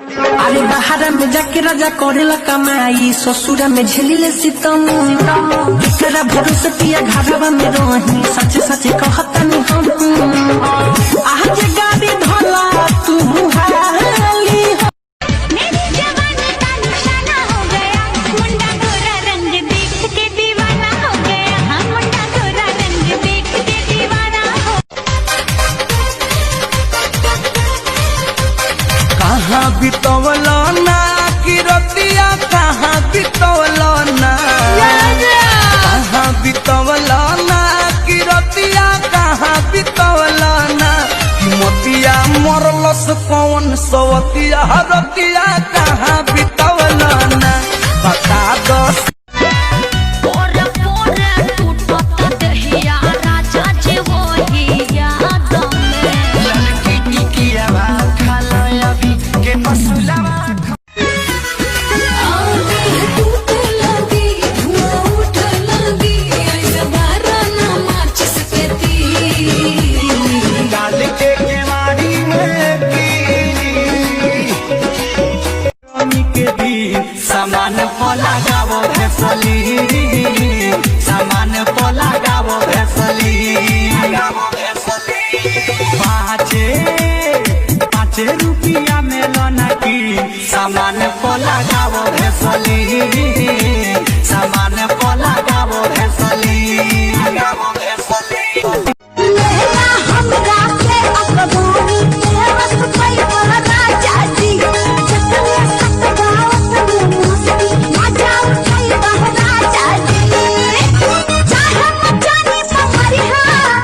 अरे बाहर में जाके राजा करेला कमाई, ससुरा में झेलिले सितम। तेरा भरोसे पिया घरवा में रही, सच सच कहता नहीं हम। आज गाड़ी धोला तू हाली हो। मेरी जवानी का निशाना हो गया, मुंडा गोरा रंग देख के दीवाना हो गया। हाँ मुंडा गोरा रंग देख के दीवाना हो। कहाँ बितवलो ना कि रतिया, कहाँ बितवलो ना, कहाँ बितवलो ना कि रतिया, कहाँ बितवलो ना कि मोतिया मरलस कौन सवतिया, रतिया कहाँ बितवलो ना बता दो। पोरे पोरे टूटत दहिया राजा जी वही याद में। लड़की टिकिया खालो अभी के मसुलावा। डाल के केवाड़ी में की के भी सामान पला गावो है सली।